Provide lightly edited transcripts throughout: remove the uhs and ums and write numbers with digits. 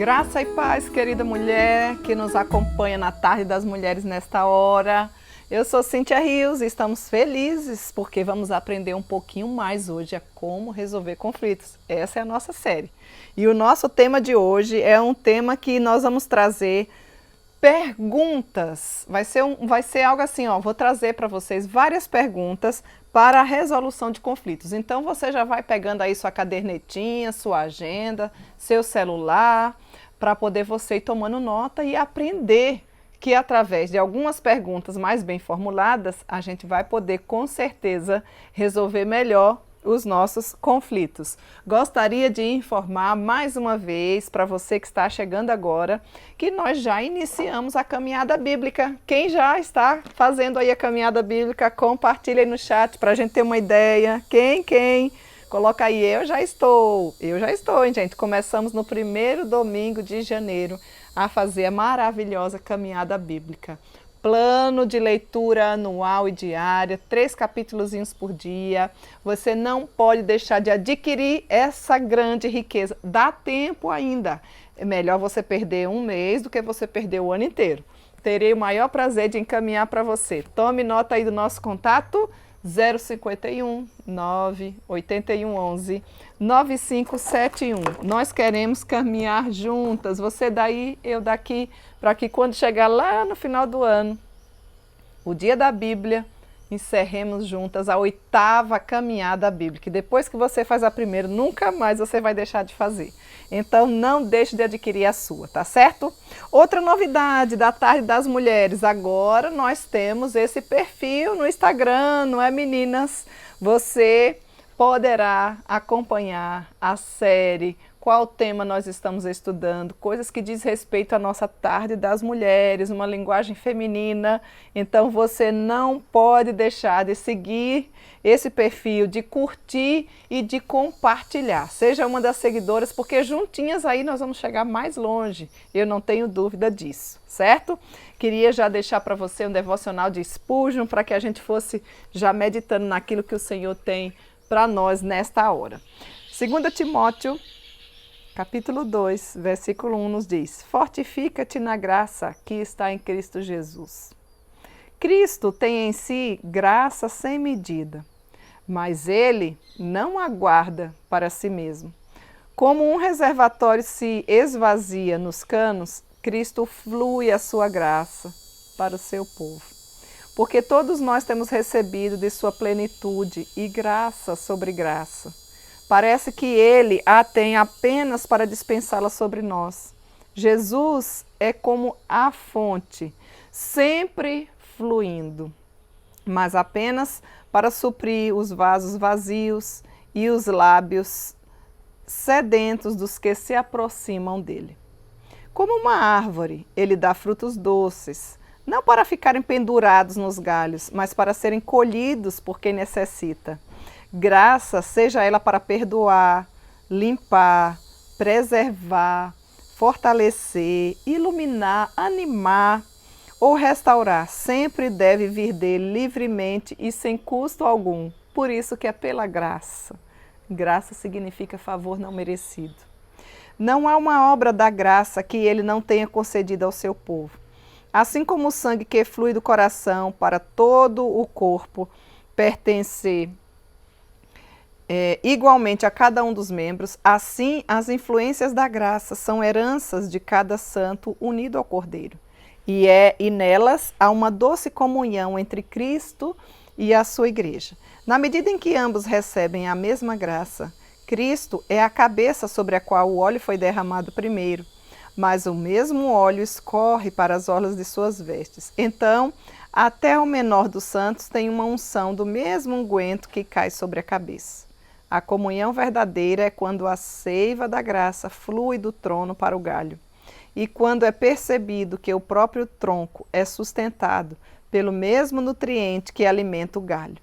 Graça e paz, querida mulher que nos acompanha na Tarde das Mulheres nesta hora. Eu sou Cíntia Rios e estamos felizes porque vamos aprender um pouquinho mais hoje a como resolver conflitos. Essa é a nossa série. E o nosso tema de hoje é um tema que nós vamos trazer perguntas. Vai ser algo assim, ó, vou trazer para vocês várias perguntas para a resolução de conflitos. Então você já vai pegando aí sua cadernetinha, sua agenda, seu celular, para poder você ir tomando nota e aprender que através de algumas perguntas mais bem formuladas, a gente vai poder com certeza resolver melhor os nossos conflitos. Gostaria de informar mais uma vez para você que está chegando agora que nós já iniciamos a caminhada bíblica. Quem já está fazendo aí a caminhada bíblica, compartilha aí no chat para a gente ter uma ideia. Quem? Coloca aí, eu já estou, hein, gente? Começamos no primeiro domingo de janeiro a fazer a maravilhosa caminhada bíblica. Plano de leitura anual e diária, 3 capítulozinhos por dia. Você não pode deixar de adquirir essa grande riqueza. Dá tempo ainda. É melhor você perder um mês do que você perder o ano inteiro. Terei o maior prazer de encaminhar para você. Tome nota aí do nosso contato, 051 981 11 9571. Nós queremos caminhar juntas, você daí, eu daqui, para que quando chegar lá no final do ano, o dia da Bíblia, encerremos juntas a 8ª caminhada bíblica. E depois que você faz a primeira, nunca mais você vai deixar de fazer. Então não deixe de adquirir a sua, tá certo? Outra novidade da Tarde das Mulheres, agora nós temos esse perfil no Instagram, não é, meninas? Você poderá acompanhar a série, qual tema nós estamos estudando, coisas que diz respeito à nossa Tarde das Mulheres, uma linguagem feminina. Então você não pode deixar de seguir esse perfil, de curtir e de compartilhar. Seja uma das seguidoras, porque juntinhas aí nós vamos chegar mais longe, eu não tenho dúvida disso, certo? Queria já deixar para você um devocional de Spurgeon, para que a gente fosse já meditando naquilo que o Senhor tem para nós nesta hora. 2 Timóteo, capítulo 2, versículo 1 nos diz: fortifica-te na graça que está em Cristo Jesus. Cristo tem em si graça sem medida, mas ele não aguarda para si mesmo. Como um reservatório se esvazia nos canos, Cristo flui a sua graça para o seu povo. Porque todos nós temos recebido de sua plenitude e graça sobre graça. Parece que ele a tem apenas para dispensá-la sobre nós. Jesus é como a fonte, sempre fluindo, mas apenas para suprir os vasos vazios e os lábios sedentos dos que se aproximam dele. Como uma árvore, ele dá frutos doces, não para ficarem pendurados nos galhos, mas para serem colhidos por quem necessita. Graça seja ela para perdoar, limpar, preservar, fortalecer, iluminar, animar ou restaurar. Sempre deve vir dele livremente e sem custo algum. Por isso que é pela graça. Graça significa favor não merecido. Não há uma obra da graça que ele não tenha concedido ao seu povo. Assim como o sangue que flui do coração para todo o corpo pertence igualmente a cada um dos membros, assim as influências da graça são heranças de cada santo unido ao Cordeiro. E nelas há uma doce comunhão entre Cristo e a sua igreja. Na medida em que ambos recebem a mesma graça, Cristo é a cabeça sobre a qual o óleo foi derramado primeiro, mas o mesmo óleo escorre para as orlas de suas vestes. Então, até o menor dos santos tem uma unção do mesmo unguento que cai sobre a cabeça. A comunhão verdadeira é quando a seiva da graça flui do trono para o galho, e quando é percebido que o próprio tronco é sustentado pelo mesmo nutriente que alimenta o galho.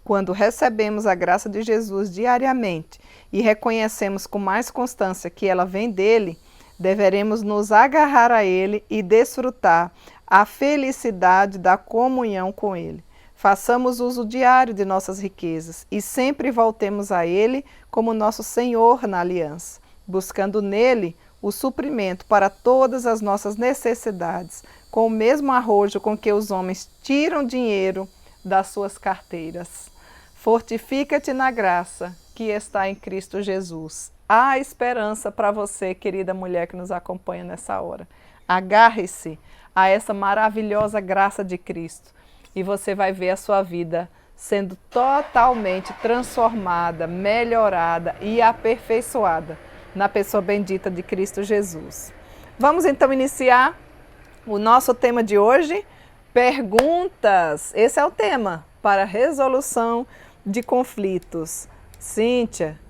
Quando recebemos a graça de Jesus diariamente e reconhecemos com mais constância que ela vem dele, deveremos nos agarrar a ele e desfrutar a felicidade da comunhão com ele. Façamos uso diário de nossas riquezas e sempre voltemos a ele como nosso Senhor na aliança, buscando nele o suprimento para todas as nossas necessidades, com o mesmo arrojo com que os homens tiram dinheiro das suas carteiras. Fortifica-te na graça que está em Cristo Jesus. Há esperança para você, querida mulher que nos acompanha nessa hora. Agarre-se a essa maravilhosa graça de Cristo e você vai ver a sua vida sendo totalmente transformada, melhorada e aperfeiçoada na pessoa bendita de Cristo Jesus. Vamos então iniciar o nosso tema de hoje, perguntas. Esse é o tema para resolução de conflitos. Cíntia,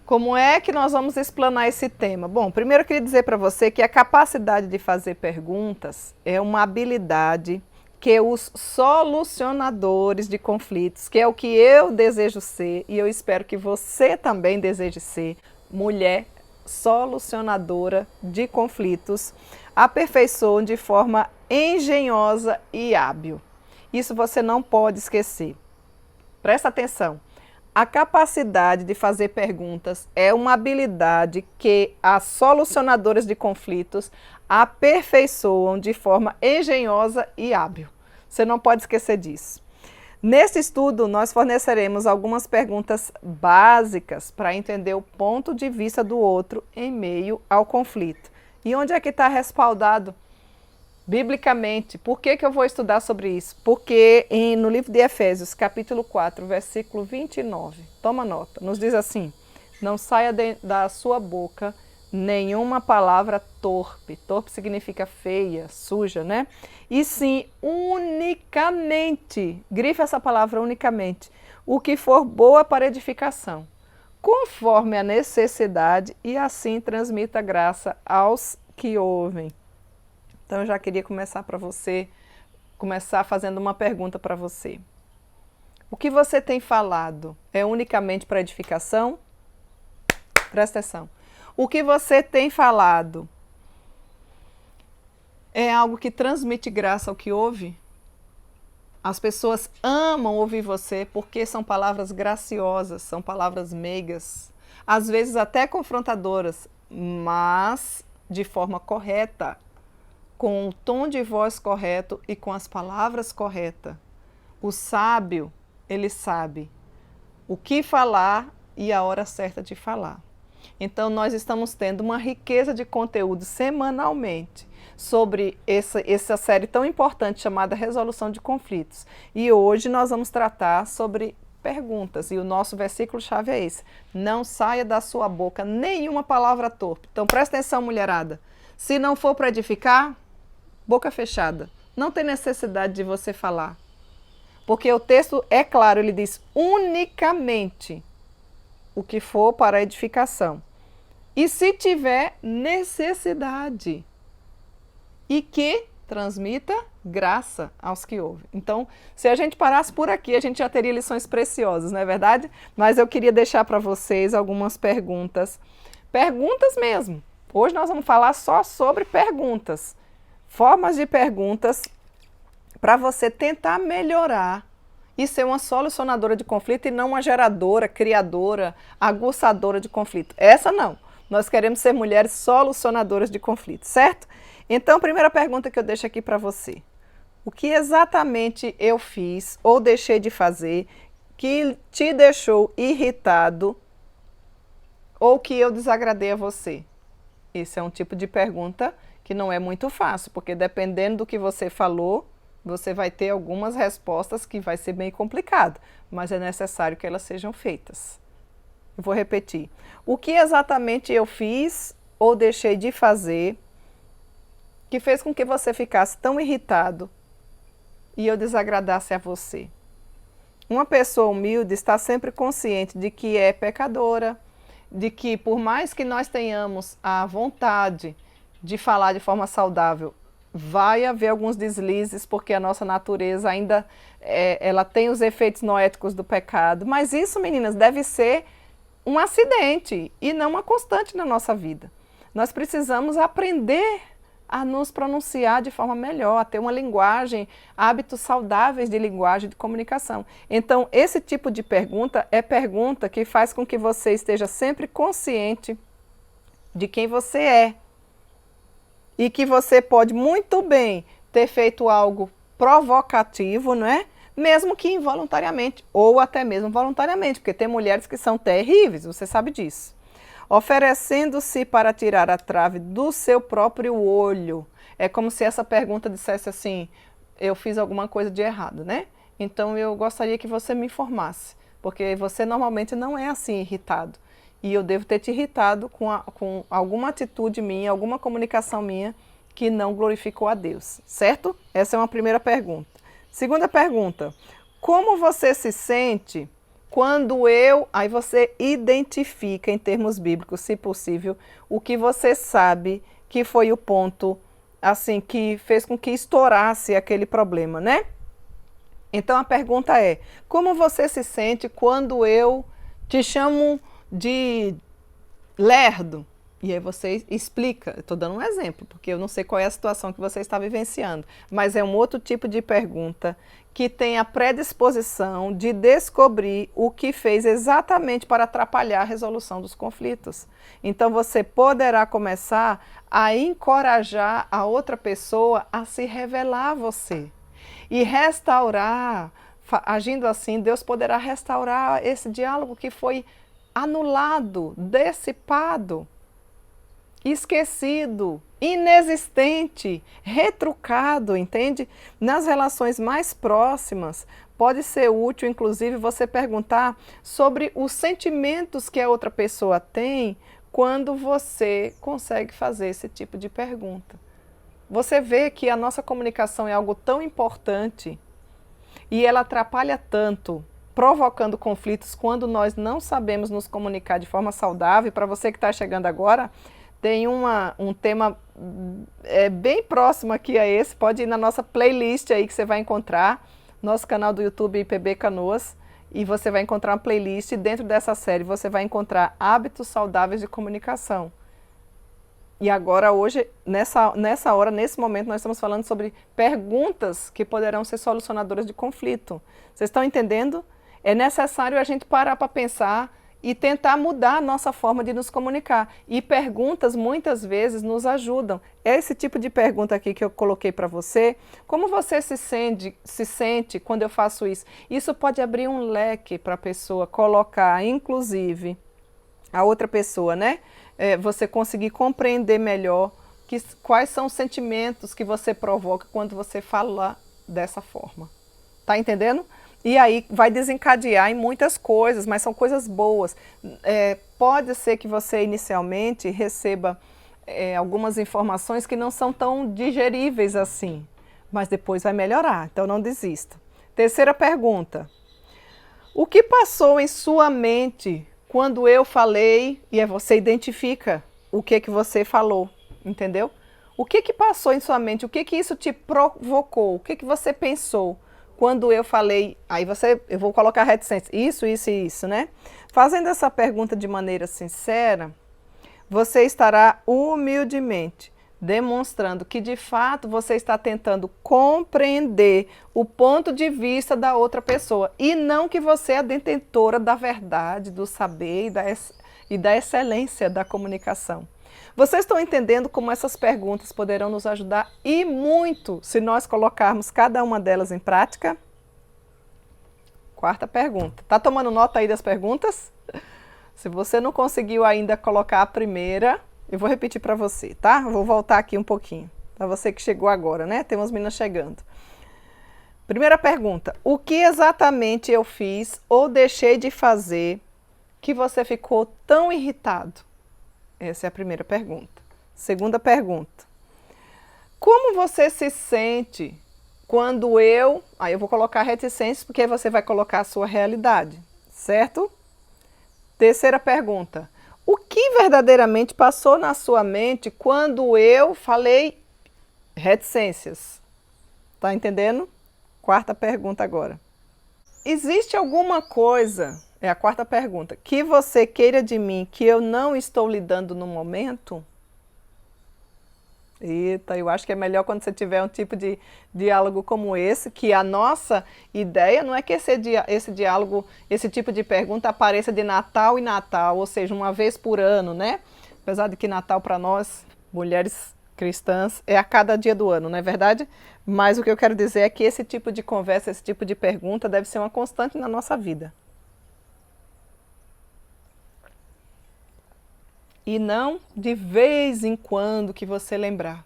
como é que nós vamos explanar esse tema? Bom, primeiro eu queria dizer para você que a capacidade de fazer perguntas é uma habilidade que os solucionadores de conflitos, que é o que eu desejo ser e eu espero que você também deseje ser, mulher solucionadora de conflitos, aperfeiçoam de forma engenhosa e hábil. Isso você não pode esquecer. Presta atenção. A capacidade de fazer perguntas é uma habilidade que as solucionadoras de conflitos aperfeiçoam de forma engenhosa e hábil. Você não pode esquecer disso. Neste estudo, nós forneceremos algumas perguntas básicas para entender o ponto de vista do outro em meio ao conflito. E onde é que está respaldado biblicamente? Por que eu vou estudar sobre isso? Porque no livro de Efésios, capítulo 4, versículo 29, toma nota, nos diz assim: não saia da sua boca nenhuma palavra torpe. Torpe significa feia, suja, né? E sim, unicamente, grife essa palavra unicamente, o que for boa para edificação, conforme a necessidade, e assim transmita graça aos que ouvem. Então eu já queria começar fazendo uma pergunta para você. O que você tem falado é unicamente para edificação? Presta atenção. O que você tem falado é algo que transmite graça ao que ouve? As pessoas amam ouvir você porque são palavras graciosas, são palavras meigas, às vezes até confrontadoras, mas de forma correta, com o tom de voz correto e com as palavras corretas. O sábio, ele sabe o que falar e a hora certa de falar. Então, nós estamos tendo uma riqueza de conteúdo semanalmente sobre essa série tão importante chamada Resolução de Conflitos. E hoje nós vamos tratar sobre perguntas. E o nosso versículo-chave é esse: não saia da sua boca nenhuma palavra torpe. Então, presta atenção, mulherada. Se não for para edificar, boca fechada. Não tem necessidade de você falar. Porque o texto é claro, ele diz unicamente o que for para edificação. E se tiver necessidade, e que transmita graça aos que ouvem. Então, se a gente parasse por aqui, a gente já teria lições preciosas, não é verdade? Mas eu queria deixar para vocês algumas perguntas. Perguntas mesmo. Hoje nós vamos falar só sobre perguntas. Formas de perguntas para você tentar melhorar e ser uma solucionadora de conflito e não uma geradora, criadora, aguçadora de conflito. Essa não. Nós queremos ser mulheres solucionadoras de conflito, certo? Então, primeira pergunta que eu deixo aqui para você. O que exatamente eu fiz ou deixei de fazer que te deixou irritado ou que eu desagradei a você? Esse é um tipo de pergunta que não é muito fácil, porque dependendo do que você falou, você vai ter algumas respostas que vai ser bem complicado, mas é necessário que elas sejam feitas. Eu vou repetir. O que exatamente eu fiz ou deixei de fazer que fez com que você ficasse tão irritado e eu desagradasse a você? Uma pessoa humilde está sempre consciente de que é pecadora, de que por mais que nós tenhamos a vontade de falar de forma saudável, vai haver alguns deslizes, porque a nossa natureza ainda ela tem os efeitos noéticos do pecado. Mas isso, meninas, deve ser um acidente e não uma constante na nossa vida. Nós precisamos aprender a nos pronunciar de forma melhor, a ter uma linguagem, hábitos saudáveis de linguagem de comunicação. Então, esse tipo de pergunta é pergunta que faz com que você esteja sempre consciente de quem você é. E que você pode muito bem ter feito algo provocativo, não é? Mesmo que involuntariamente, ou até mesmo voluntariamente, porque tem mulheres que são terríveis, você sabe disso. Oferecendo-se para tirar a trave do seu próprio olho. É como se essa pergunta dissesse assim, eu fiz alguma coisa de errado, né? Então eu gostaria que você me informasse, porque você normalmente não é assim irritado. E eu devo ter te irritado com alguma atitude minha, alguma comunicação minha que não glorificou a Deus, certo? Essa é uma primeira pergunta. Segunda pergunta, como você se sente quando aí você identifica em termos bíblicos, se possível, o que você sabe que foi o ponto, assim, que fez com que estourasse aquele problema, né? Então a pergunta é, como você se sente quando eu te chamo de lerdo? E aí você explica, eu estou dando um exemplo, porque eu não sei qual é a situação que você está vivenciando, mas é um outro tipo de pergunta que tem a predisposição de descobrir o que fez exatamente para atrapalhar a resolução dos conflitos. Então você poderá começar a encorajar a outra pessoa a se revelar a você. E restaurar, agindo assim, Deus poderá restaurar esse diálogo que foi anulado, dissipado, esquecido, inexistente, retrucado, entende? Nas relações mais próximas, pode ser útil, inclusive, você perguntar sobre os sentimentos que a outra pessoa tem quando você consegue fazer esse tipo de pergunta. Você vê que a nossa comunicação é algo tão importante e ela atrapalha tanto, provocando conflitos quando nós não sabemos nos comunicar de forma saudável. Para você que está chegando agora, tem um tema bem próximo aqui a esse, pode ir na nossa playlist aí que você vai encontrar, nosso canal do YouTube IPB Canoas, e você vai encontrar uma playlist, e dentro dessa série você vai encontrar hábitos saudáveis de comunicação. E agora hoje, nessa hora, nesse momento, nós estamos falando sobre perguntas que poderão ser solucionadoras de conflito. Vocês estão entendendo? É necessário a gente parar para pensar e tentar mudar a nossa forma de nos comunicar. E perguntas, muitas vezes, nos ajudam. Esse tipo de pergunta aqui que eu coloquei para você, como você se sente quando eu faço isso? Isso pode abrir um leque para a pessoa colocar, inclusive, a outra pessoa, né? Você conseguir compreender melhor quais são os sentimentos que você provoca quando você fala dessa forma. Tá entendendo? E aí vai desencadear em muitas coisas, mas são coisas boas. Pode ser que você inicialmente receba algumas informações que não são tão digeríveis assim, mas depois vai melhorar, então não desista. Terceira pergunta. O que passou em sua mente quando eu falei, e você identifica o que você falou, entendeu? O que passou em sua mente, o que isso te provocou, o que você pensou quando eu falei, eu vou colocar reticência, isso e isso, né? Fazendo essa pergunta de maneira sincera, você estará humildemente demonstrando que de fato você está tentando compreender o ponto de vista da outra pessoa e não que você é a detentora da verdade, do saber e da excelência da comunicação. Vocês estão entendendo como essas perguntas poderão nos ajudar e muito se nós colocarmos cada uma delas em prática? Quarta pergunta. Tá tomando nota aí das perguntas? Se você não conseguiu ainda colocar a primeira, eu vou repetir para você, tá? Vou voltar aqui um pouquinho, para você que chegou agora, né? Tem umas meninas chegando. Primeira pergunta. O que exatamente eu fiz ou deixei de fazer que você ficou tão irritado? Essa é a primeira pergunta. Segunda pergunta. Como você se sente quando aí eu vou colocar reticências porque você vai colocar a sua realidade, certo? Terceira pergunta. O que verdadeiramente passou na sua mente quando eu falei reticências? Tá entendendo? Quarta pergunta agora. Existe alguma coisa, é a quarta pergunta, que você queira de mim que eu não estou lhe dando no momento? Eita, eu acho que é melhor quando você tiver um tipo de diálogo como esse, que a nossa ideia não é que esse diálogo, esse tipo de pergunta apareça de Natal em Natal, ou seja, uma vez por ano, né? Apesar de que Natal para nós, mulheres cristãs, é a cada dia do ano, não é verdade? Mas o que eu quero dizer é que esse tipo de conversa, esse tipo de pergunta deve ser uma constante na nossa vida. E não de vez em quando que você lembrar.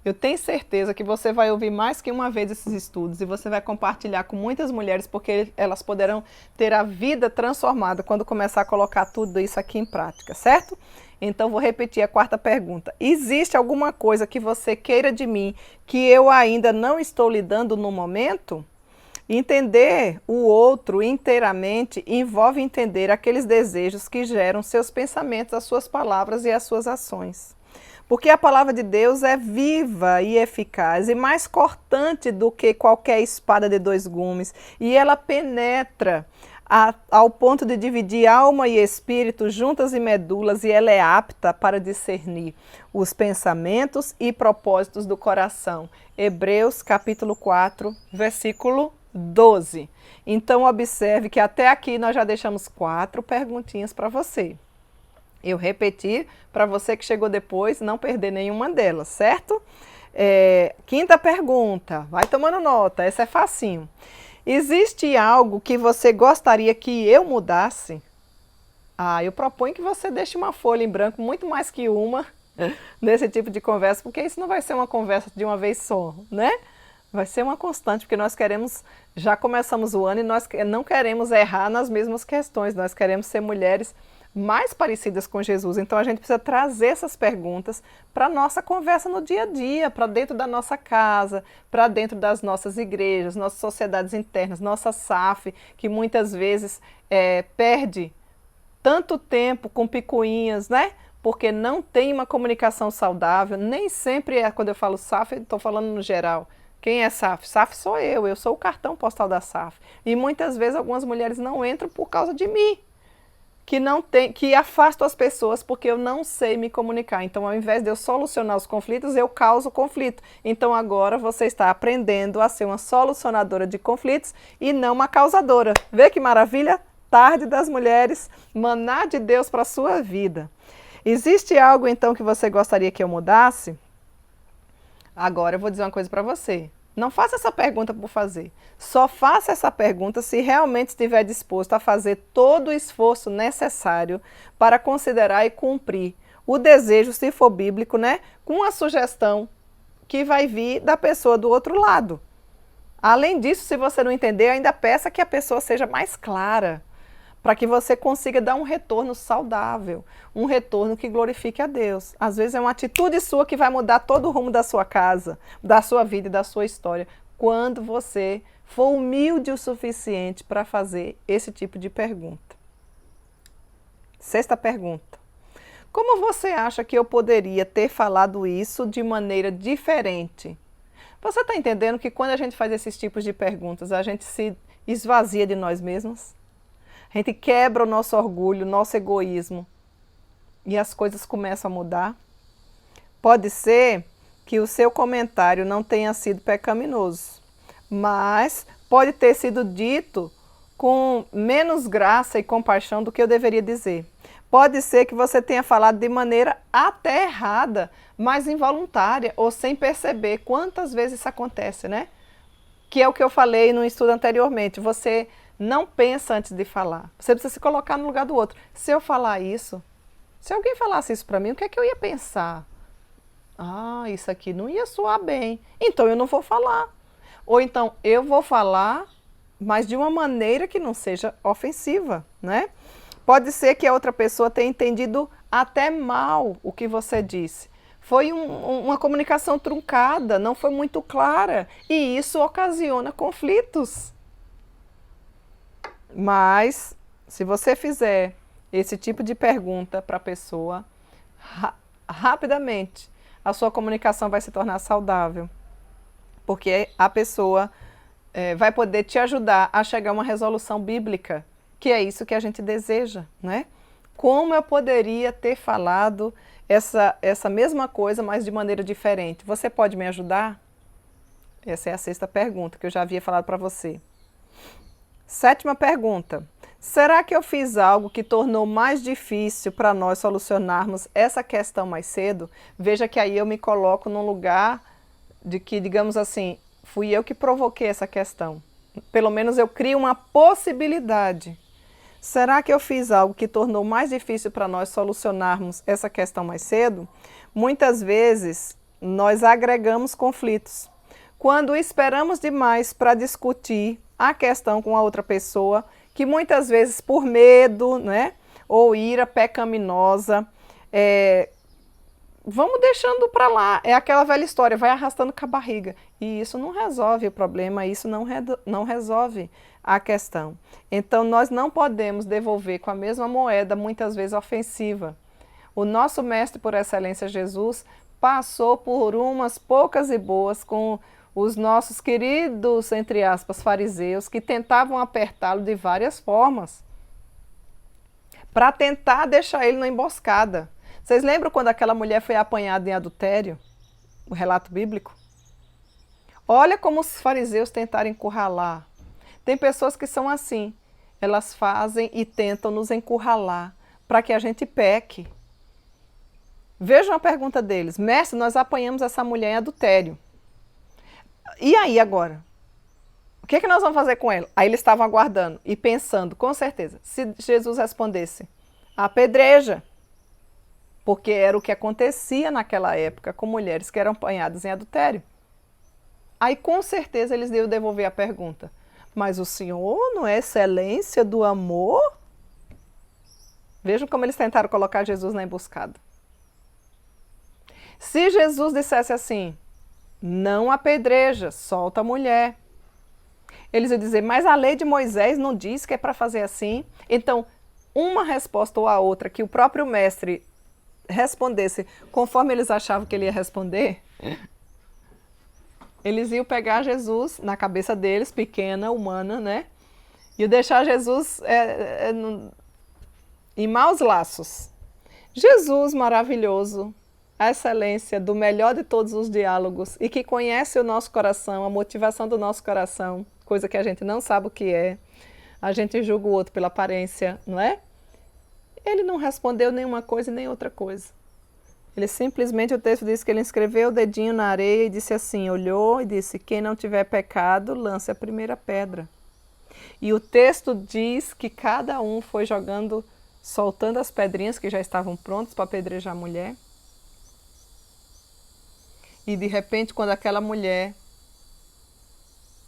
Eu tenho certeza que você vai ouvir mais que uma vez esses estudos e você vai compartilhar com muitas mulheres, porque elas poderão ter a vida transformada quando começar a colocar tudo isso aqui em prática, certo? Então vou repetir a quarta pergunta. Existe alguma coisa que você queira de mim que eu ainda não estou lidando no momento? Entender o outro inteiramente envolve entender aqueles desejos que geram seus pensamentos, as suas palavras e as suas ações. Porque a palavra de Deus é viva e eficaz e mais cortante do que qualquer espada de dois gumes. E ela penetra ao ponto de dividir alma e espírito, juntas e medulas, e ela é apta para discernir os pensamentos e propósitos do coração. Hebreus capítulo 4, versículo 12. Então observe que até aqui nós já deixamos 4 perguntinhas para você. Eu repeti para você que chegou depois não perder nenhuma delas, certo? Quinta pergunta, vai tomando nota, essa é facinho. Existe algo que você gostaria que eu mudasse? Eu proponho que você deixe uma folha em branco, muito mais que uma, nesse tipo de conversa, porque isso não vai ser uma conversa de uma vez só, né? Vai ser uma constante, porque nós queremos, já começamos o ano e nós não queremos errar nas mesmas questões, nós queremos ser mulheres mais parecidas com Jesus. Então a gente precisa trazer essas perguntas para a nossa conversa no dia a dia, para dentro da nossa casa, para dentro das nossas igrejas, nossas sociedades internas, nossa SAF, que muitas vezes perde tanto tempo com picuinhas, né? Porque não tem uma comunicação saudável. Nem sempre quando eu falo SAF, estou falando no geral. Quem é SAF? SAF sou eu sou o cartão postal da SAF. E muitas vezes algumas mulheres não entram por causa de mim, que afasto as pessoas porque eu não sei me comunicar. Então, ao invés de eu solucionar os conflitos, eu causo conflito. Então, agora você está aprendendo a ser uma solucionadora de conflitos e não uma causadora. Vê que maravilha? Tarde das mulheres, maná de Deus para a sua vida. Existe algo, então, que você gostaria que eu mudasse? Agora eu vou dizer uma coisa para você. Não faça essa pergunta por fazer. Só faça essa pergunta se realmente estiver disposto a fazer todo o esforço necessário para considerar e cumprir o desejo, se for bíblico, né? Com a sugestão que vai vir da pessoa do outro lado. Além disso, se você não entender, ainda peça que a pessoa seja mais clara, para que você consiga dar um retorno saudável, um retorno que glorifique a Deus. Às vezes é uma atitude sua que vai mudar todo o rumo da sua casa, da sua vida e da sua história, quando você for humilde o suficiente para fazer esse tipo de pergunta. Sexta pergunta. Como você acha que eu poderia ter falado isso de maneira diferente? Você está entendendo que quando a gente faz esses tipos de perguntas, a gente se esvazia de nós mesmos? A gente quebra o nosso orgulho, nosso egoísmo e as coisas começam a mudar. Pode ser que o seu comentário não tenha sido pecaminoso, mas pode ter sido dito com menos graça e compaixão do que eu deveria dizer. Pode ser que você tenha falado de maneira até errada, mas involuntária ou sem perceber. Quantas vezes isso acontece, né? Que é o que eu falei no estudo anteriormente. Você não pensa antes de falar. Você precisa se colocar no lugar do outro. Se eu falar isso, se alguém falasse isso para mim, o que é que eu ia pensar? Isso aqui não ia soar bem. Então eu não vou falar. Ou então eu vou falar, mas de uma maneira que não seja ofensiva, né? Pode ser que a outra pessoa tenha entendido até mal o que você disse. Foi uma comunicação truncada, não foi muito clara. E isso ocasiona conflitos. Mas, se você fizer esse tipo de pergunta para a pessoa, rapidamente a sua comunicação vai se tornar saudável. Porque a pessoa vai poder te ajudar a chegar a uma resolução bíblica, que é isso que a gente deseja, né? Como eu poderia ter falado essa mesma coisa, mas de maneira diferente? Você pode me ajudar? Essa é a sexta pergunta que eu já havia falado para você. Sétima pergunta. Será que eu fiz algo que tornou mais difícil para nós solucionarmos essa questão mais cedo? Veja que aí eu me coloco num lugar de que, digamos assim, fui eu que provoquei essa questão. Pelo menos eu crio uma possibilidade. Será que eu fiz algo que tornou mais difícil para nós solucionarmos essa questão mais cedo? Muitas vezes nós agregamos conflitos. Quando esperamos demais para discutir a questão com a outra pessoa, que muitas vezes por medo, né, ou ira pecaminosa, vamos deixando para lá. É aquela velha história, vai arrastando com a barriga. E isso não resolve o problema, isso não resolve a questão. Então, nós não podemos devolver com a mesma moeda, muitas vezes ofensiva. O nosso mestre por excelência, Jesus, passou por umas poucas e boas com os nossos queridos, entre aspas, fariseus, que tentavam apertá-lo de várias formas, para tentar deixar ele na emboscada. Vocês lembram quando aquela mulher foi apanhada em adultério? O relato bíblico? Olha como os fariseus tentaram encurralar. Tem pessoas que são assim, elas fazem e tentam nos encurralar para que a gente peque. Vejam a pergunta deles: mestre, nós apanhamos essa mulher em adultério. E aí agora? O que nós vamos fazer com ela? Aí eles estavam aguardando e pensando, com certeza, se Jesus respondesse, apedreja. Porque era o que acontecia naquela época com mulheres que eram apanhadas em adultério. Aí com certeza eles iam devolver a pergunta. Mas o Senhor não é excelência do amor? Vejam como eles tentaram colocar Jesus na emboscada. Se Jesus dissesse assim, não apedreja, solta a mulher. Eles iam dizer, mas a lei de Moisés não diz que é para fazer assim. Então, uma resposta ou a outra que o próprio mestre respondesse conforme eles achavam que ele ia responder, eles iam pegar Jesus na cabeça deles, pequena, humana, né? E deixar Jesus em maus laços. Jesus maravilhoso, a excelência do melhor de todos os diálogos e que conhece o nosso coração, a motivação do nosso coração, coisa que a gente não sabe o que é. A gente julga o outro pela aparência, não é? Ele não respondeu nenhuma coisa e nem outra coisa. Ele simplesmente, o texto diz que ele escreveu o dedinho na areia e disse assim, olhou e disse, quem não tiver pecado, lance a primeira pedra. E o texto diz que cada um foi jogando, soltando as pedrinhas que já estavam prontas para apedrejar a mulher. E de repente, quando aquela mulher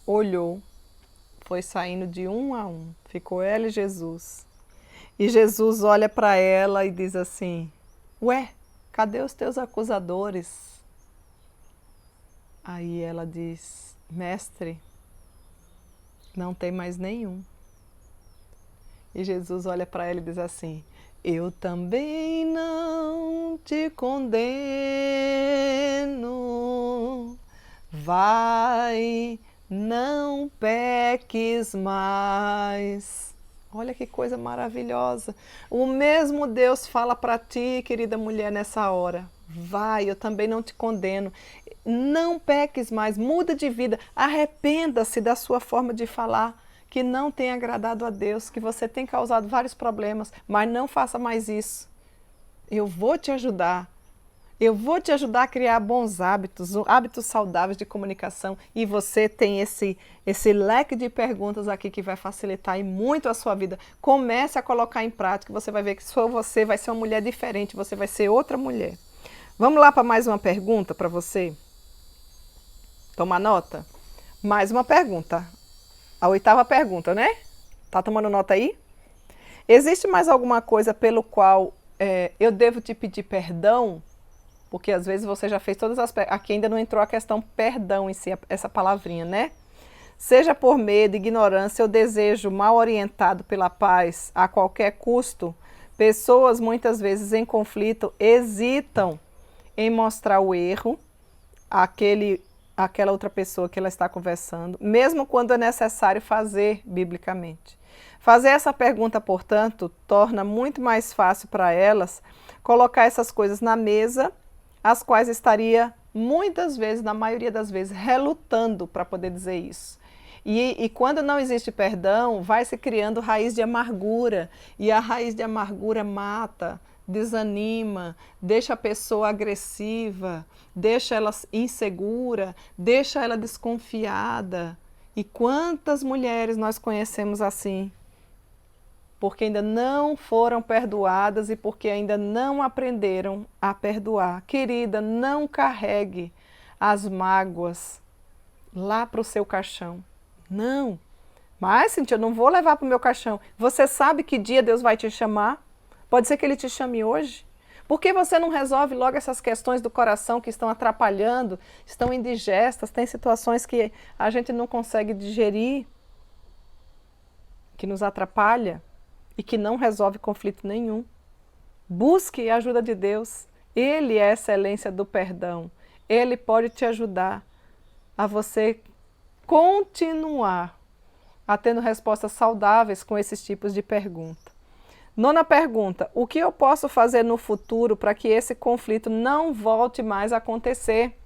olhou, foi saindo de um a um, ficou ela e Jesus. E Jesus olha para ela e diz assim, ué, cadê os teus acusadores? Aí ela diz, mestre, não tem mais nenhum. E Jesus olha para ela e diz assim, eu também não te condeno, vai, não peques mais. Olha que coisa maravilhosa. O mesmo Deus fala para ti, querida mulher, nessa hora. Vai, eu também não te condeno. Não peques mais, muda de vida. Arrependa-se da sua forma de falar, que não tem agradado a Deus, que você tem causado vários problemas, mas não faça mais isso. Eu vou te ajudar. Eu vou te ajudar a criar bons hábitos, hábitos saudáveis de comunicação, e você tem esse leque de perguntas aqui que vai facilitar e muito a sua vida. Comece a colocar em prática, você vai ver que se for você, vai ser uma mulher diferente, você vai ser outra mulher. Vamos lá para mais uma pergunta para você? Toma nota? Mais uma pergunta. A 8ª pergunta, né? Tá tomando nota aí? Existe mais alguma coisa pelo qual eu devo te pedir perdão? Porque às vezes você já fez todas as... Aqui ainda não entrou a questão perdão em si, essa palavrinha, né? Seja por medo, ignorância ou desejo mal orientado pela paz a qualquer custo, pessoas muitas vezes em conflito hesitam em mostrar o erro àquela outra pessoa que ela está conversando, mesmo quando é necessário fazer biblicamente. Fazer essa pergunta, portanto, torna muito mais fácil para elas colocar essas coisas na mesa, as quais estaria muitas vezes, na maioria das vezes, relutando para poder dizer isso. E quando não existe perdão, vai se criando raiz de amargura. E a raiz de amargura mata, desanima, deixa a pessoa agressiva, deixa ela insegura, deixa ela desconfiada. E quantas mulheres nós conhecemos assim? Porque ainda não foram perdoadas e porque ainda não aprenderam a perdoar. Querida, não carregue as mágoas lá para o seu caixão. Não. Mas, Cíntia, eu não vou levar para o meu caixão. Você sabe que dia Deus vai te chamar? Pode ser que Ele te chame hoje. Por que você não resolve logo essas questões do coração que estão atrapalhando, estão indigestas, tem situações que a gente não consegue digerir, que nos atrapalha e que não resolve conflito nenhum? Busque a ajuda de Deus. Ele é a excelência do perdão. Ele pode te ajudar a você continuar a tendo respostas saudáveis com esses tipos de pergunta. Nona pergunta: o que eu posso fazer no futuro para que esse conflito não volte mais a acontecer?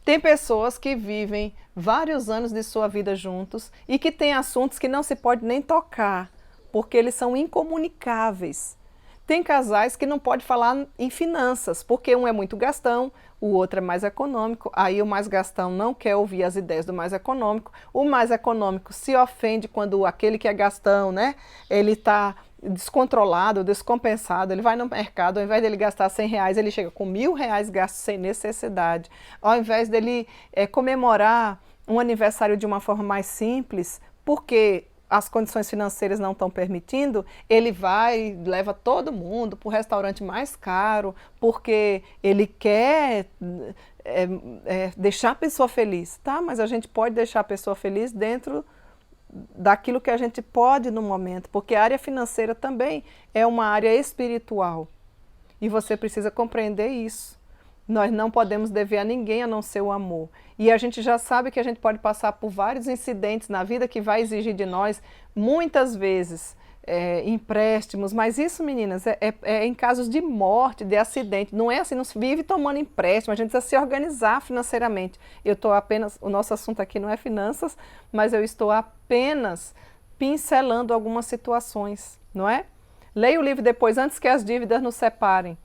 Tem pessoas que vivem vários anos de sua vida juntos e que têm assuntos que não se pode nem tocar, porque eles são incomunicáveis. Tem casais que não pode falar em finanças, porque um é muito gastão, o outro é mais econômico, aí o mais gastão não quer ouvir as ideias do mais econômico, o mais econômico se ofende quando aquele que é gastão, né, ele está descontrolado, descompensado, ele vai no mercado, ao invés dele gastar R$100, ele chega com R$1.000 gastos sem necessidade. Ao invés dele comemorar um aniversário de uma forma mais simples, porque as condições financeiras não estão permitindo, ele vai, leva todo mundo para o restaurante mais caro, porque ele quer deixar a pessoa feliz. Tá, mas a gente pode deixar a pessoa feliz dentro daquilo que a gente pode no momento, porque a área financeira também é uma área espiritual. E você precisa compreender isso. Nós não podemos dever a ninguém a não ser o amor. E a gente já sabe que a gente pode passar por vários incidentes na vida que vai exigir de nós, muitas vezes, empréstimos. Mas isso, meninas, é em casos de morte, de acidente. Não é assim, não se vive tomando empréstimo, a gente precisa se organizar financeiramente. O nosso assunto aqui não é finanças, mas eu estou apenas pincelando algumas situações, não é? Leia o livro depois, antes que as dívidas nos separem.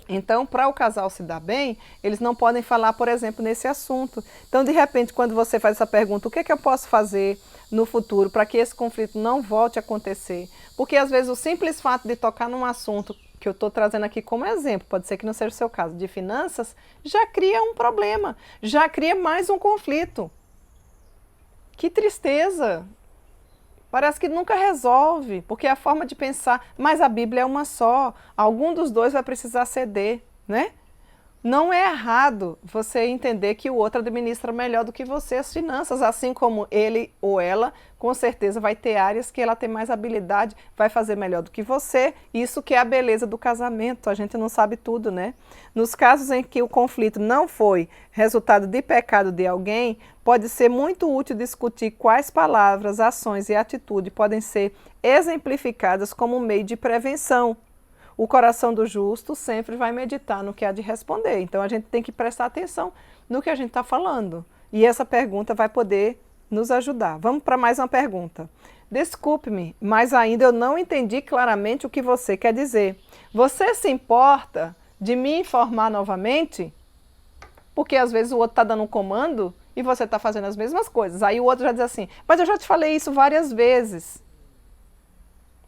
Então, para o casal se dar bem, eles não podem falar, por exemplo, nesse assunto. Então, de repente, quando você faz essa pergunta, o que é que eu posso fazer no futuro para que esse conflito não volte a acontecer? Porque, às vezes, o simples fato de tocar num assunto que eu estou trazendo aqui como exemplo, pode ser que não seja o seu caso, de finanças, já cria um problema, já cria mais um conflito. Que tristeza! Parece que nunca resolve, porque é a forma de pensar, mas a Bíblia é uma só, algum dos dois vai precisar ceder, né? Não é errado você entender que o outro administra melhor do que você as finanças, assim como ele ou ela, com certeza vai ter áreas que ela tem mais habilidade, vai fazer melhor do que você, isso que é a beleza do casamento, a gente não sabe tudo, né? Nos casos em que o conflito não foi resultado de pecado de alguém, pode ser muito útil discutir quais palavras, ações e atitudes podem ser exemplificadas como meio de prevenção. O coração do justo sempre vai meditar no que há de responder. Então, a gente tem que prestar atenção no que a gente está falando. E essa pergunta vai poder nos ajudar. Vamos para mais uma pergunta. Desculpe-me, mas ainda eu não entendi claramente o que você quer dizer. Você se importa de me informar novamente? Porque às vezes o outro está dando um comando e você está fazendo as mesmas coisas. Aí o outro já diz assim, mas eu já te falei isso várias vezes.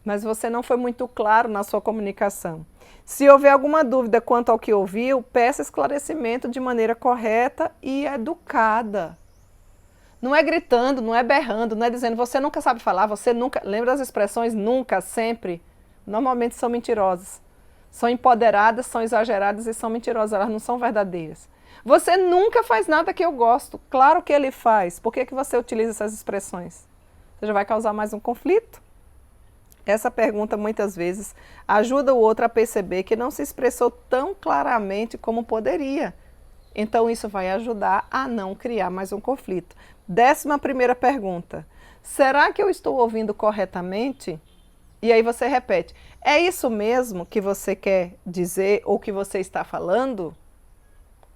Mas você não foi muito claro na sua comunicação. Se houver alguma dúvida quanto ao que ouviu, peça esclarecimento de maneira correta e educada. Não é gritando, não é berrando, não é dizendo você nunca sabe falar, você nunca... Lembra das expressões nunca, sempre? Normalmente são mentirosas. São empoderadas, são exageradas e são mentirosas, elas não são verdadeiras. Você nunca faz nada que eu gosto. Claro que ele faz. Por que você utiliza essas expressões? Você já vai causar mais um conflito? Essa pergunta, muitas vezes, ajuda o outro a perceber que não se expressou tão claramente como poderia. Então, isso vai ajudar a não criar mais um conflito. 11ª pergunta. Será que eu estou ouvindo corretamente? E aí você repete. É isso mesmo que você quer dizer ou que você está falando?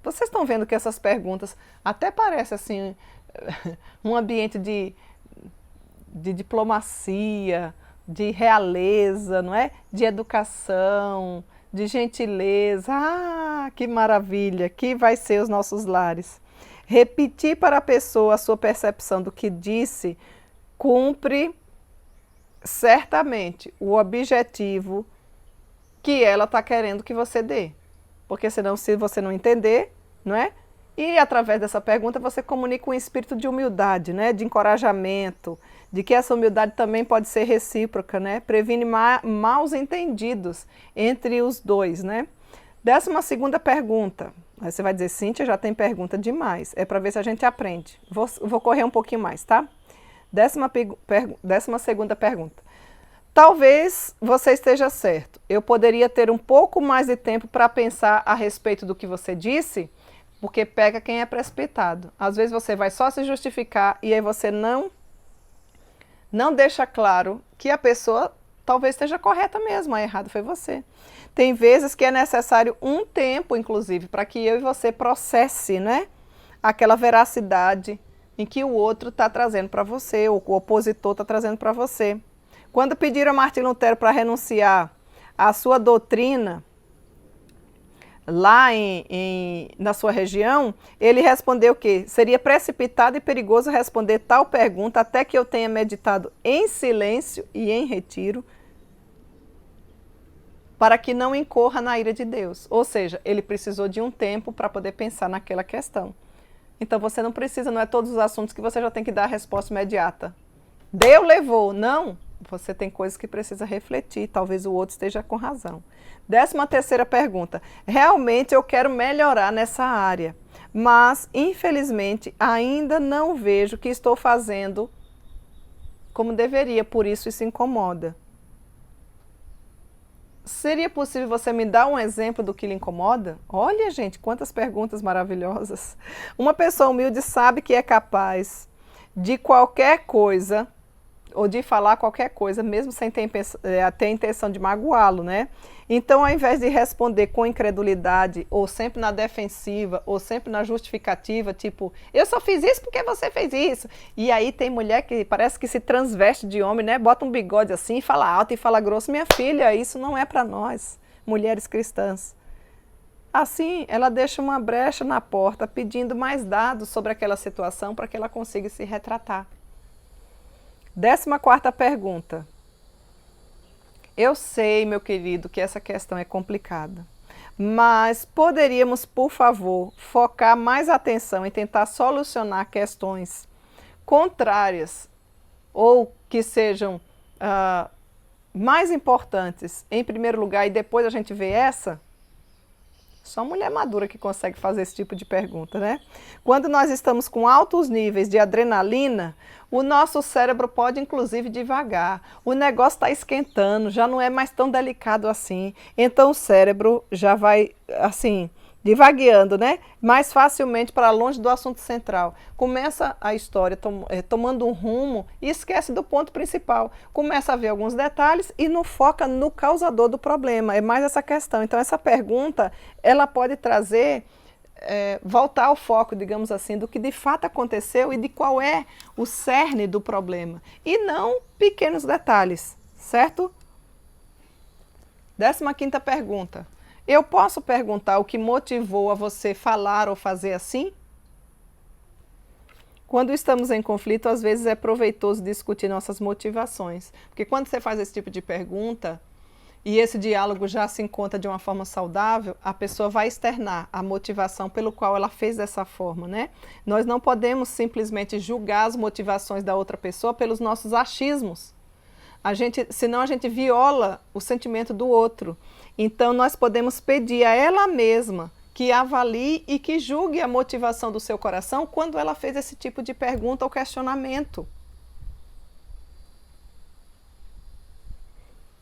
Vocês estão vendo que essas perguntas até parecem assim, um ambiente de diplomacia, de realeza, não é? De educação, de gentileza. Ah, que maravilha, que vai ser os nossos lares. Repetir para a pessoa a sua percepção do que disse cumpre certamente o objetivo que ela está querendo que você dê. Porque senão, se você não entender, não é? E através dessa pergunta você comunica um espírito de humildade, né? De encorajamento, de que essa humildade também pode ser recíproca, né? Previne maus entendidos entre os dois, né? 12ª pergunta. Aí você vai dizer, Cíntia, já tem pergunta demais. É para ver se a gente aprende. Vou correr um pouquinho mais, tá? 12ª pergunta. Talvez você esteja certo. Eu poderia ter um pouco mais de tempo para pensar a respeito do que você disse, porque pega quem é precipitado. Às vezes você vai só se justificar e aí você não deixa claro que a pessoa talvez esteja correta mesmo, a errado foi você. Tem vezes que é necessário um tempo, inclusive, para que eu e você processe, né, aquela veracidade em que o outro está trazendo para você, ou o opositor está trazendo para você. Quando pediram a Martim Lutero para renunciar à sua doutrina, lá na sua região, ele respondeu que seria precipitado e perigoso responder tal pergunta até que eu tenha meditado em silêncio e em retiro, para que não incorra na ira de Deus. Ou seja, ele precisou de um tempo para poder pensar naquela questão. Então você não precisa, não é todos os assuntos que você já tem que dar a resposta imediata. Deu, levou. Não. Você tem coisas que precisa refletir, talvez o outro esteja com razão. 13ª pergunta. Realmente eu quero melhorar nessa área, mas infelizmente ainda não vejo que estou fazendo como deveria, por isso isso incomoda. Seria possível você me dar um exemplo do que lhe incomoda? Olha, gente, quantas perguntas maravilhosas. Uma pessoa humilde sabe que é capaz de qualquer coisa, ou de falar qualquer coisa, mesmo sem ter a intenção de magoá-lo, né? Então, ao invés de responder com incredulidade, ou sempre na defensiva, ou sempre na justificativa, tipo, eu só fiz isso porque você fez isso. E aí tem mulher que parece que se transveste de homem, né? Bota um bigode assim, fala alto e fala grosso. Minha filha, isso não é para nós, mulheres cristãs. Assim, ela deixa uma brecha na porta, pedindo mais dados sobre aquela situação para que ela consiga se retratar. 14ª pergunta. Eu sei, meu querido, que essa questão é complicada, mas poderíamos, por favor, focar mais atenção em tentar solucionar questões contrárias ou que sejam mais importantes em primeiro lugar e depois a gente vê essa? Só mulher madura que consegue fazer esse tipo de pergunta, né? Quando nós estamos com altos níveis de adrenalina, o nosso cérebro pode, inclusive, divagar. O negócio está esquentando, já não é mais tão delicado assim. Então, o cérebro já vai, assim, divagueando, né? Mais facilmente para longe do assunto central. Começa a história tomando um rumo e esquece do ponto principal. Começa a ver alguns detalhes e não foca no causador do problema. É mais essa questão. Então, essa pergunta, ela pode trazer, voltar ao foco, digamos assim, do que de fato aconteceu e de qual é o cerne do problema. E não pequenos detalhes, certo? 15ª pergunta. Eu posso perguntar o que motivou a você falar ou fazer assim? Quando estamos em conflito, às vezes é proveitoso discutir nossas motivações. Porque quando você faz esse tipo de pergunta, e esse diálogo já se encontra de uma forma saudável, a pessoa vai externar a motivação pelo qual ela fez dessa forma, né? Nós não podemos simplesmente julgar as motivações da outra pessoa pelos nossos achismos. Senão a gente viola o sentimento do outro. Então nós podemos pedir a ela mesma que avalie e que julgue a motivação do seu coração quando ela fez esse tipo de pergunta ou questionamento.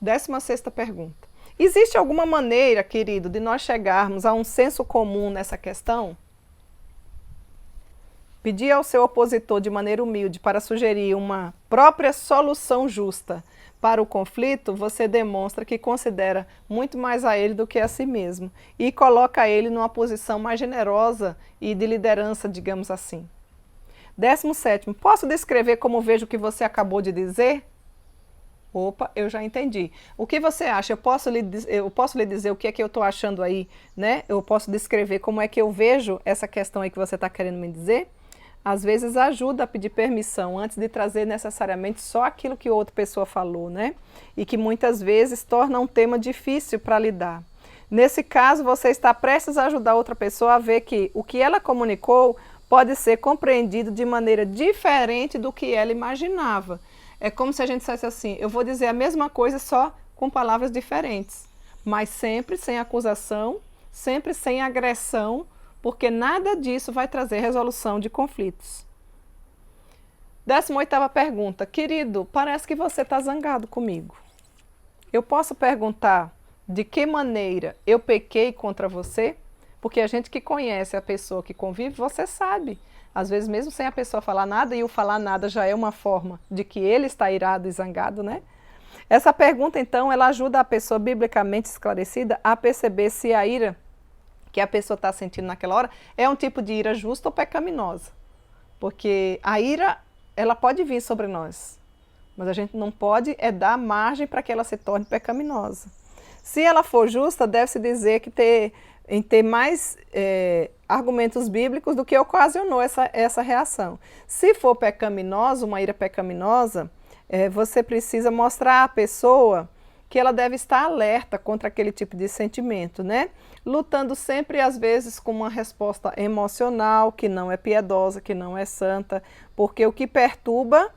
16ª pergunta. Existe alguma maneira, querido, de nós chegarmos a um senso comum nessa questão? Pedir ao seu opositor de maneira humilde para sugerir uma própria solução justa para o conflito, você demonstra que considera muito mais a ele do que a si mesmo e coloca ele numa posição mais generosa e de liderança, digamos assim. 17º, posso descrever como vejo o que você acabou de dizer? Opa, eu já entendi. O que você acha? Eu posso lhe dizer o que é que eu estou achando aí, né? Eu posso descrever como é que eu vejo essa questão aí que você está querendo me dizer? Às vezes ajuda a pedir permissão antes de trazer necessariamente só aquilo que outra pessoa falou, né? E que muitas vezes torna um tema difícil para lidar. Nesse caso, você está prestes a ajudar outra pessoa a ver que o que ela comunicou pode ser compreendido de maneira diferente do que ela imaginava. É como se a gente dissesse assim, eu vou dizer a mesma coisa só com palavras diferentes, mas sempre sem acusação, sempre sem agressão, porque nada disso vai trazer resolução de conflitos. 18ª pergunta. Querido, parece que você está zangado comigo. Eu posso perguntar de que maneira eu pequei contra você? Porque a gente que conhece a pessoa que convive, você sabe. Às vezes, mesmo sem a pessoa falar nada, e o falar nada já é uma forma de que ele está irado e zangado, né? Essa pergunta, então, ela ajuda a pessoa biblicamente esclarecida a perceber se a ira que a pessoa está sentindo naquela hora é um tipo de ira justa ou pecaminosa. Porque a ira, ela pode vir sobre nós, mas a gente não pode dar margem para que ela se torne pecaminosa. Se ela for justa, deve-se dizer que em ter mais argumentos bíblicos do que ocasionou essa reação. Se for pecaminosa, uma ira pecaminosa, você precisa mostrar à pessoa que ela deve estar alerta contra aquele tipo de sentimento, né? Lutando sempre, às vezes, com uma resposta emocional, que não é piedosa, que não é santa, porque o que perturba,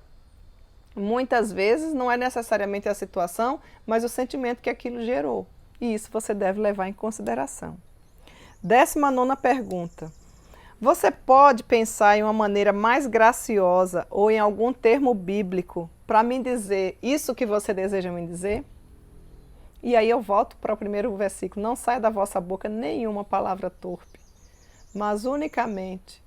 muitas vezes, não é necessariamente a situação, mas o sentimento que aquilo gerou. E isso você deve levar em consideração. 19ª pergunta. Você pode pensar em uma maneira mais graciosa ou em algum termo bíblico para me dizer isso que você deseja me dizer? E aí eu volto para o primeiro versículo. Não saia da vossa boca nenhuma palavra torpe, mas unicamente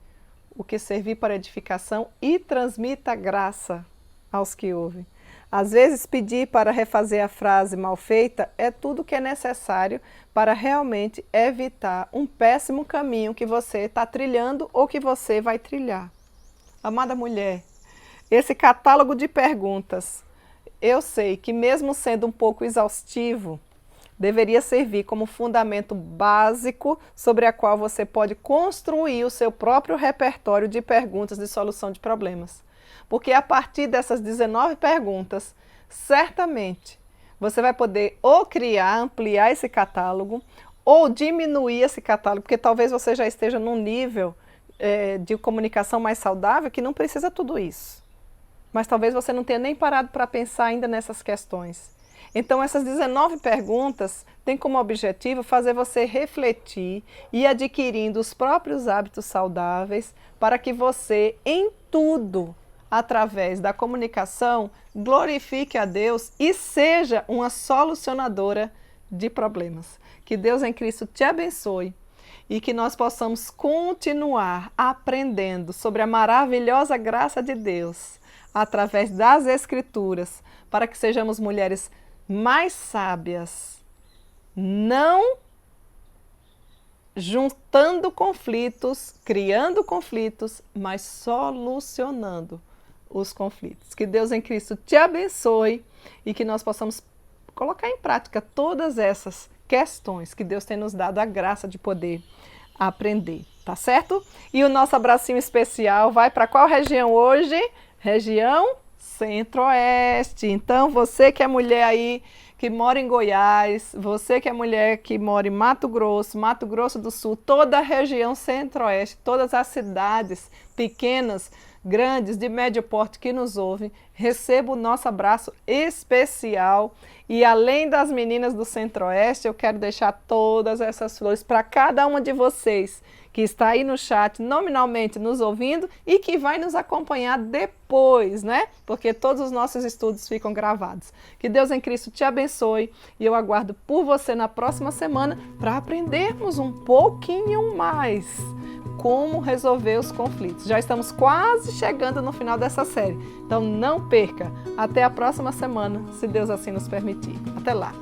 o que servir para edificação e transmita graça aos que ouvem. Às vezes, pedir para refazer a frase mal feita é tudo que é necessário para realmente evitar um péssimo caminho que você está trilhando ou que você vai trilhar. Amada mulher, esse catálogo de perguntas, eu sei que mesmo sendo um pouco exaustivo, deveria servir como fundamento básico sobre a qual você pode construir o seu próprio repertório de perguntas de solução de problemas. Porque a partir dessas 19 perguntas, certamente, você vai poder ou criar, ampliar esse catálogo, ou diminuir esse catálogo, porque talvez você já esteja num nível de comunicação mais saudável que não precisa tudo isso. Mas talvez você não tenha nem parado para pensar ainda nessas questões. Então, essas 19 perguntas têm como objetivo fazer você refletir e adquirindo os próprios hábitos saudáveis para que você, em tudo, através da comunicação, glorifique a Deus e seja uma solucionadora de problemas. Que Deus em Cristo te abençoe e que nós possamos continuar aprendendo sobre a maravilhosa graça de Deus através das Escrituras, para que sejamos mulheres mais sábias, não juntando conflitos, criando conflitos, mas solucionando os conflitos. Que Deus em Cristo te abençoe e que nós possamos colocar em prática todas essas questões que Deus tem nos dado a graça de poder aprender, tá certo? E o nosso abracinho especial vai para qual região hoje? Região Centro-Oeste. Então, você que é mulher aí, que mora em Goiás, você que é mulher que mora em Mato Grosso do Sul, toda a região Centro-Oeste, todas as cidades pequenas, grandes, de médio porte que nos ouvem, receba o nosso abraço especial. E além das meninas do Centro-Oeste, eu quero deixar todas essas flores para cada uma de vocês que está aí no chat, nominalmente nos ouvindo e que vai nos acompanhar depois, né? Porque todos os nossos estudos ficam gravados. Que Deus em Cristo te abençoe e eu aguardo por você na próxima semana para aprendermos um pouquinho mais como resolver os conflitos. Já estamos quase chegando no final dessa série, então não perca. Até a próxima semana, se Deus assim nos permitir. Até lá!